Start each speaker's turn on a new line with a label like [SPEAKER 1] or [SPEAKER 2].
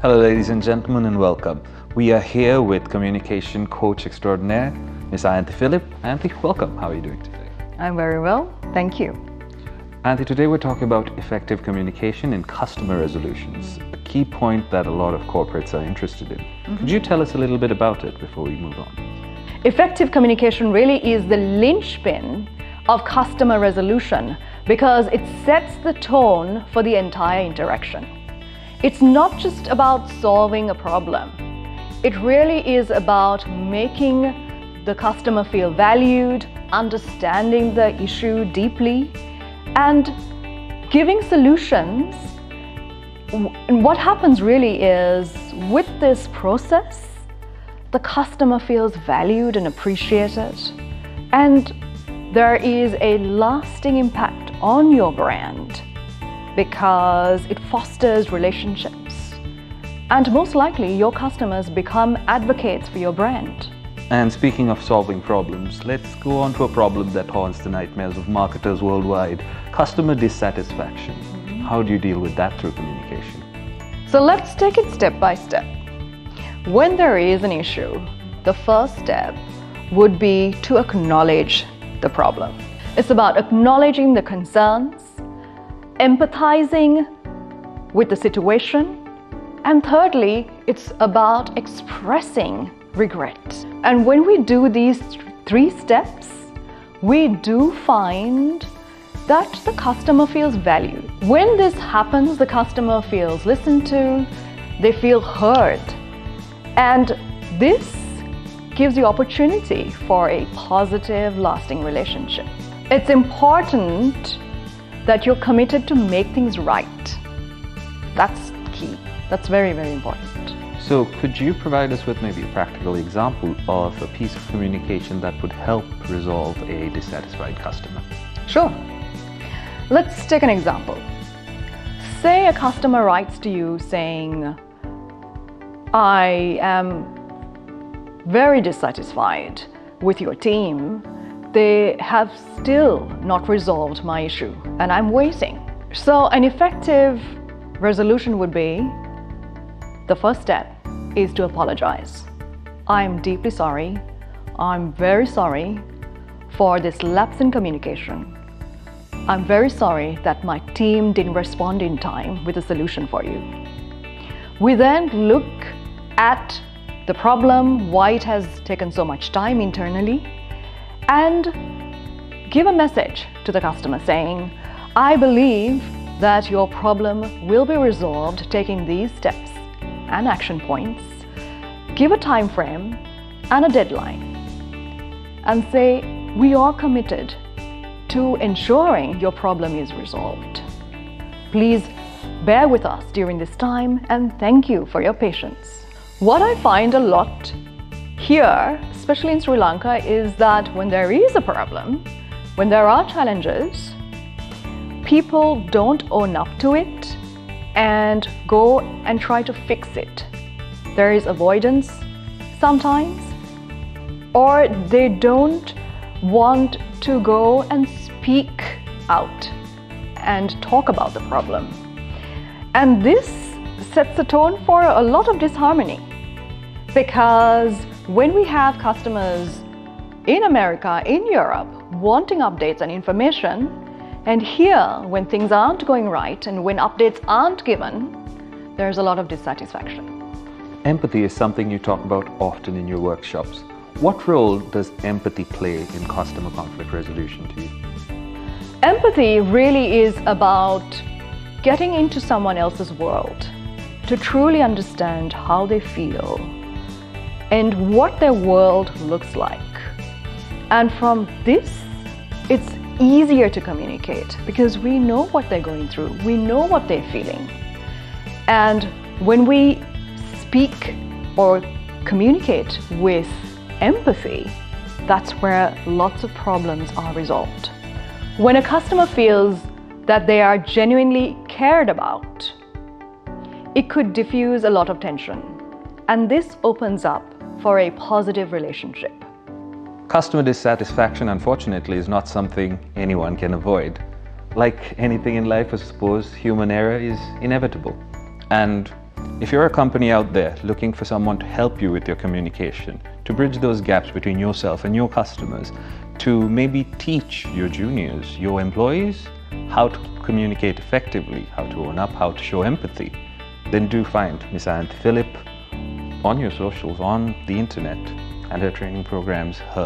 [SPEAKER 1] Hello ladies and gentlemen, and welcome. We are here with communication coach extraordinaire, Ms. Ayanti Philip. Ayanti, welcome. How are you doing today?
[SPEAKER 2] I'm very well, thank you.
[SPEAKER 1] Ayanti, today we're talking about effective communication in customer resolutions, a key point that a lot of corporates are interested in. Could you tell us a little bit about it before we move on?
[SPEAKER 2] Effective communication really is the linchpin of customer resolution because it sets the tone for the entire interaction. It's not just about solving a problem. It really is about making the customer feel valued, understanding the issue deeply, and giving solutions. And what happens really is, with this process, the customer feels valued and appreciated, and there is a lasting impact on your brand because it fosters relationships. And most likely, your customers become advocates for your brand.
[SPEAKER 1] And speaking of solving problems, let's go on to a problem that haunts the nightmares of marketers worldwide, customer dissatisfaction. How do you deal with that through communication?
[SPEAKER 2] So let's take it step by step. When there is an issue, the first step would be to acknowledge the problem. It's about acknowledging the concerns, empathizing with the situation, and thirdly, it's about expressing regret. And when we do these three steps, we do find that the customer feels valued. When this happens, the customer feels listened to, they feel heard, and this gives the opportunity for a positive, lasting relationship. It's important that you're committed to make things right. That's key. That's very, very important.
[SPEAKER 1] So could you provide us with maybe a practical example of a piece of communication that would help resolve a dissatisfied customer?
[SPEAKER 2] Sure. Let's take an example. Say a customer writes to you saying, I am very dissatisfied with your team. They have still not resolved my issue and I'm waiting. So an effective resolution would be, the first step is to apologize. I'm deeply sorry. I'm very sorry for this lapse in communication. I'm very sorry that my team didn't respond in time with a solution for you. We then look at the problem, why it has taken so much time internally, and give a message to the customer saying, I believe that your problem will be resolved taking these steps and action points. Give a time frame and a deadline and say, we are committed to ensuring your problem is resolved. Please bear with us during this time and thank you for your patience. What I find a lot here, especially in Sri Lanka, is that when there is a problem, when there are challenges, people don't own up to it and go and try to fix it. There is avoidance sometimes, or they don't want to go and speak out and talk about the problem. And this sets the tone for a lot of disharmony, because when we have customers in America, in Europe, wanting updates and information, and here, when things aren't going right and when updates aren't given, there's a lot of dissatisfaction.
[SPEAKER 1] Empathy is something you talk about often in your workshops. What role does empathy play in customer conflict resolution to you?
[SPEAKER 2] Empathy really is about getting into someone else's world to truly understand how they feel and what their world looks like. And from this, it's easier to communicate because we know what they're going through, we know what they're feeling. And when we speak or communicate with empathy, that's where lots of problems are resolved. When a customer feels that they are genuinely cared about, it could diffuse a lot of tension, and this opens up for a positive relationship.
[SPEAKER 1] Customer dissatisfaction, unfortunately, is not something anyone can avoid. Like anything in life, I suppose, human error is inevitable. And If you're a company out there looking for someone to help you with your communication, to bridge those gaps between yourself and your customers, to maybe teach your juniors, your employees, how to communicate effectively, how to own up, how to show empathy, then do find Miss Ayanti Philip on your socials, on the internet, and her training programs, her